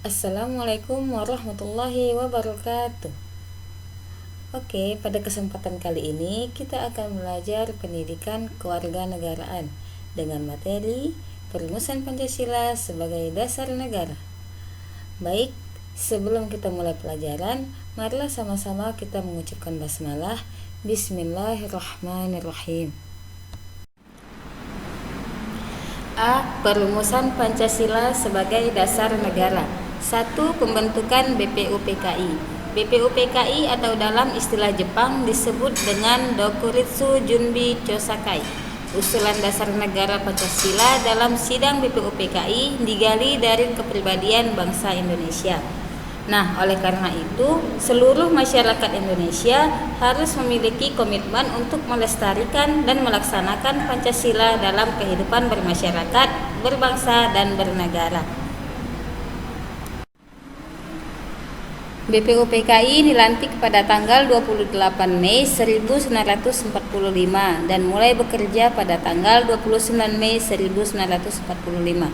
Assalamualaikum warahmatullahi wabarakatuh. Oke, pada kesempatan kali ini kita akan belajar pendidikan kewarganegaraan dengan materi perumusan Pancasila sebagai dasar negara. Baik, sebelum kita mulai pelajaran, marilah sama-sama kita mengucapkan basmalah. Bismillahirrahmanirrahim. A. Perumusan Pancasila sebagai dasar negara. 1. Pembentukan BPUPKI. BPUPKI atau dalam istilah Jepang disebut dengan Dokuritsu Junbi Chosakai. Usulan dasar negara Pancasila dalam sidang BPUPKI digali dari kepribadian bangsa Indonesia. Nah, oleh karena itu, seluruh masyarakat Indonesia harus memiliki komitmen untuk melestarikan dan melaksanakan Pancasila dalam kehidupan bermasyarakat, berbangsa, dan bernegara. BPUPKI dilantik pada tanggal 28 Mei 1945 dan mulai bekerja pada tanggal 29 Mei 1945.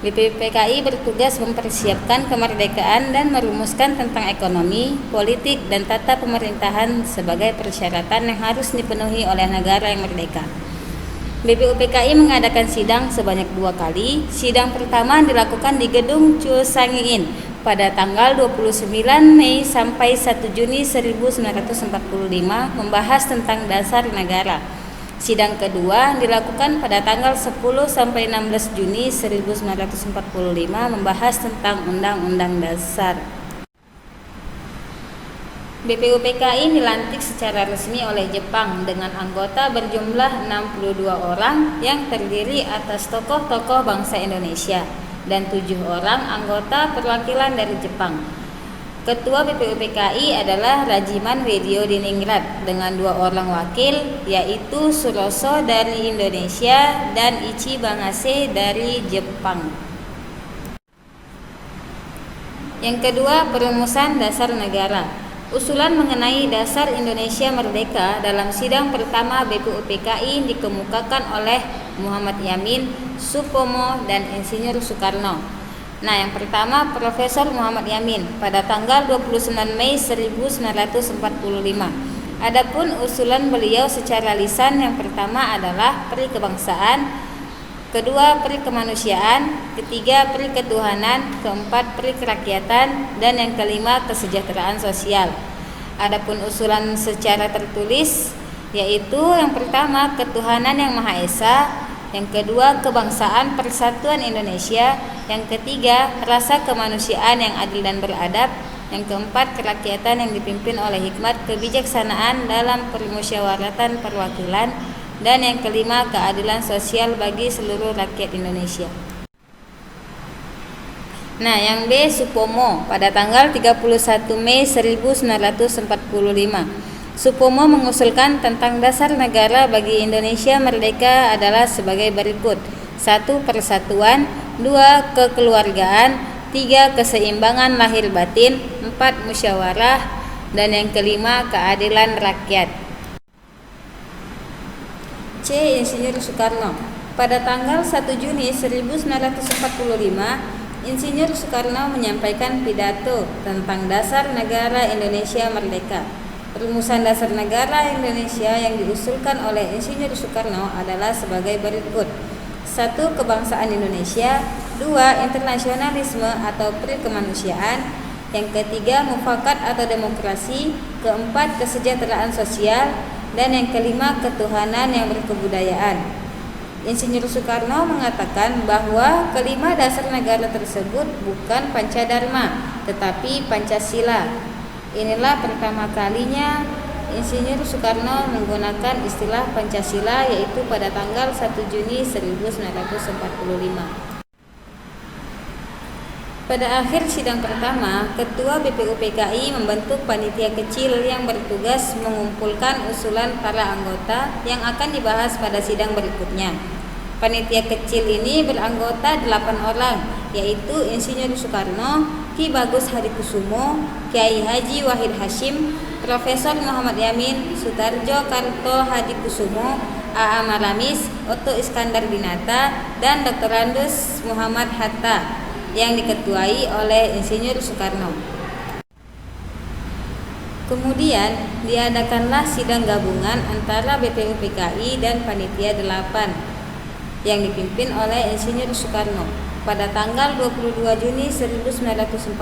BPUPKI bertugas mempersiapkan kemerdekaan dan merumuskan tentang ekonomi, politik, dan tata pemerintahan sebagai persyaratan yang harus dipenuhi oleh negara yang merdeka. BPUPKI mengadakan sidang sebanyak 2 kali. Sidang pertama dilakukan di Gedung Chusangiin pada tanggal 29 Mei sampai 1 Juni 1945 membahas tentang dasar negara. Sidang kedua dilakukan pada tanggal 10 sampai 16 Juni 1945 membahas tentang Undang-Undang Dasar. BPUPKI dilantik secara resmi oleh Jepang dengan anggota berjumlah 62 orang yang terdiri atas tokoh-tokoh bangsa Indonesia dan 7 orang anggota perwakilan dari Jepang. Ketua BPUPKI adalah Rajiman Widyodiningrat dengan 2 orang wakil, yaitu Suroso dari Indonesia dan Ichi Bangase dari Jepang. Yang kedua, perumusan dasar negara. Usulan mengenai dasar Indonesia merdeka dalam sidang pertama BPUPKI dikemukakan oleh Muhammad Yamin, Supomo, dan Insinyur Soekarno. Nah, yang pertama Profesor Muhammad Yamin pada tanggal 29 Mei 1945. Adapun usulan beliau secara lisan yang pertama adalah peri kebangsaan, kedua peri kemanusiaan, ketiga peri ketuhanan, keempat peri kerakyatan, dan yang kelima kesejahteraan sosial. Adapun usulan secara tertulis yaitu yang pertama ketuhanan yang Maha Esa, yang kedua kebangsaan persatuan Indonesia, yang ketiga rasa kemanusiaan yang adil dan beradab, yang keempat kerakyatan yang dipimpin oleh hikmat kebijaksanaan dalam permusyawaratan perwakilan, dan yang kelima keadilan sosial bagi seluruh rakyat Indonesia. Nah, yang B, Supomo pada tanggal 31 Mei 1945. Supomo mengusulkan tentang dasar negara bagi Indonesia merdeka adalah sebagai berikut: 1. Persatuan, 2. Kekeluargaan, 3. Keseimbangan lahir batin, 4. Musyawarah, dan yang kelima keadilan rakyat. C. Insinyur Soekarno pada tanggal 1 Juni 1945, Insinyur Soekarno menyampaikan pidato tentang dasar negara Indonesia merdeka. Perumusan dasar negara Indonesia yang diusulkan oleh Insinyur Soekarno adalah sebagai berikut: 1. Kebangsaan Indonesia, 2. Internasionalisme atau perikemanusiaan, yang ketiga mufakat atau demokrasi, keempat kesejahteraan sosial, dan yang kelima ketuhanan yang berkebudayaan. Insinyur Soekarno mengatakan bahwa kelima dasar negara tersebut bukan Pancadharma tetapi Pancasila. Inilah pertama kalinya Insinyur Soekarno menggunakan istilah Pancasila, yaitu pada tanggal 1 Juni 1945. Pada akhir sidang pertama, Ketua BPUPKI membentuk panitia kecil yang bertugas mengumpulkan usulan para anggota yang akan dibahas pada sidang berikutnya. Panitia kecil ini beranggota 8 orang, yaitu Insinyur Soekarno, Ki Bagus Hadikusumo, Kiai Haji Wahid Hasyim, Profesor Muhammad Yamin, Sutarjo Karto Hadikusumo, A.A. Maramis, Otto Iskandar Dinata, dan Dr. Muhammad Hatta. yang diketuai oleh Insinyur Soekarno. Kemudian diadakanlah sidang gabungan antara BPUPKI dan Panitia 8 yang dipimpin oleh Insinyur Soekarno pada tanggal 22 Juni 1945.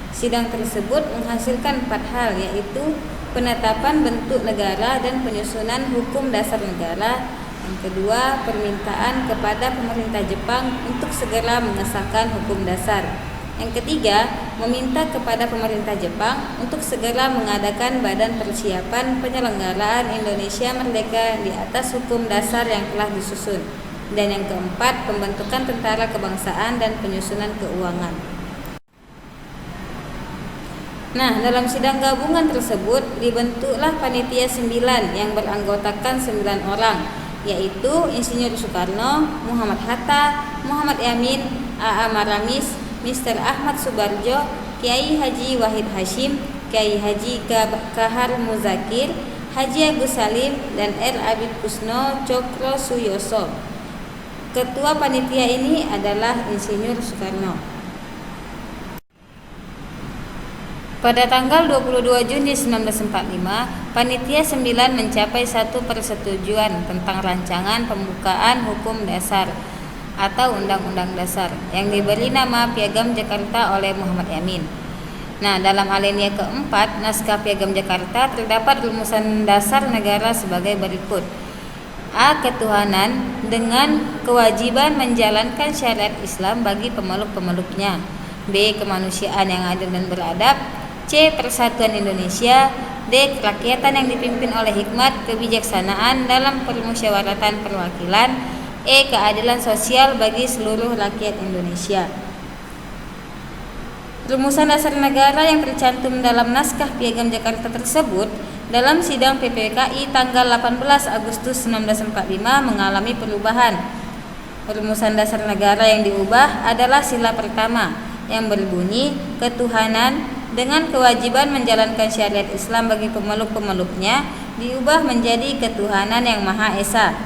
Sidang tersebut menghasilkan 4 hal, yaitu penetapan bentuk negara dan penyusunan hukum dasar negara. Yang kedua, permintaan kepada pemerintah Jepang untuk segera mengesahkan hukum dasar. Yang ketiga, meminta kepada pemerintah Jepang untuk segera mengadakan badan persiapan penyelenggaraan Indonesia Merdeka di atas hukum dasar yang telah disusun. Dan yang keempat, pembentukan tentara kebangsaan dan penyusunan keuangan. Nah, dalam sidang gabungan tersebut dibentuklah panitia 9 yang beranggotakan 9 orang, yaitu Insinyur Soekarno, Muhammad Hatta, Muhammad Yamin, A.A. Maramis, Mr. Ahmad Subarjo, Kiai Haji Wahid Hashim, Kiai Haji Kahar Muzakir, Haji Agus Salim, dan R. Abid Kusno Cokro Suyoso. Ketua panitia ini adalah Insinyur Soekarno. Pada tanggal 22 Juni 1945, Panitia 9 mencapai satu persetujuan tentang rancangan pembukaan hukum dasar atau Undang-Undang Dasar yang diberi nama Piagam Jakarta oleh Muhammad Yamin. Nah, dalam alinea keempat naskah Piagam Jakarta terdapat rumusan dasar negara sebagai berikut. A. Ketuhanan dengan kewajiban menjalankan syariat Islam bagi pemeluk-pemeluknya. B. Kemanusiaan yang adil dan beradab. C. Persatuan Indonesia. D. Kerakyatan yang dipimpin oleh hikmat kebijaksanaan dalam permusyawaratan perwakilan. E. Keadilan sosial bagi seluruh rakyat Indonesia. Rumusan dasar negara yang tercantum dalam naskah Piagam Jakarta tersebut dalam sidang PPKI tanggal 18 Agustus 1945 mengalami perubahan. Rumusan dasar negara yang diubah adalah sila pertama yang berbunyi ketuhanan dengan kewajiban menjalankan syariat Islam bagi pemeluk-pemeluknya diubah menjadi ketuhanan yang Maha Esa.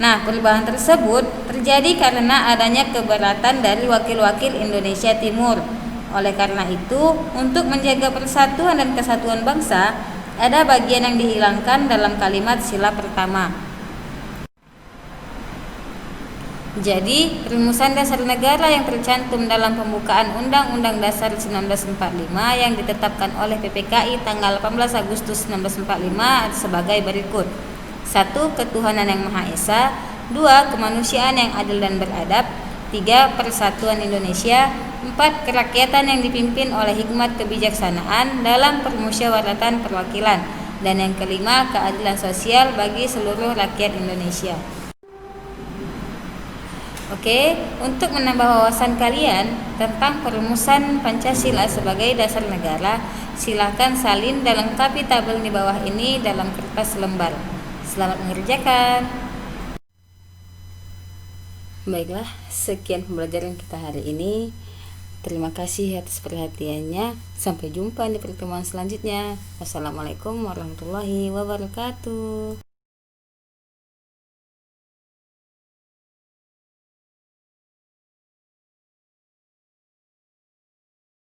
Nah, perubahan tersebut terjadi karena adanya keberatan dari wakil-wakil Indonesia Timur. Oleh karena itu, untuk menjaga persatuan dan kesatuan bangsa, ada bagian yang dihilangkan dalam kalimat sila pertama. Jadi, rumusan dasar negara yang tercantum dalam pembukaan Undang-Undang Dasar 1945 yang ditetapkan oleh PPKI tanggal 18 Agustus 1945 sebagai berikut. 1. Ketuhanan yang Maha Esa. 2. Kemanusiaan yang adil dan beradab. 3. Persatuan Indonesia. 4. Kerakyatan yang dipimpin oleh hikmat kebijaksanaan dalam permusyawaratan perwakilan. Dan yang kelima, keadilan sosial bagi seluruh rakyat Indonesia. Oke, untuk menambah wawasan kalian tentang perumusan Pancasila sebagai dasar negara, silakan salin dan lengkapi tabel di bawah ini dalam kertas lembar. Selamat mengerjakan. Baiklah, sekian pembelajaran kita hari ini. Terima kasih atas perhatiannya. Sampai jumpa di pertemuan selanjutnya. Wassalamualaikum warahmatullahi wabarakatuh.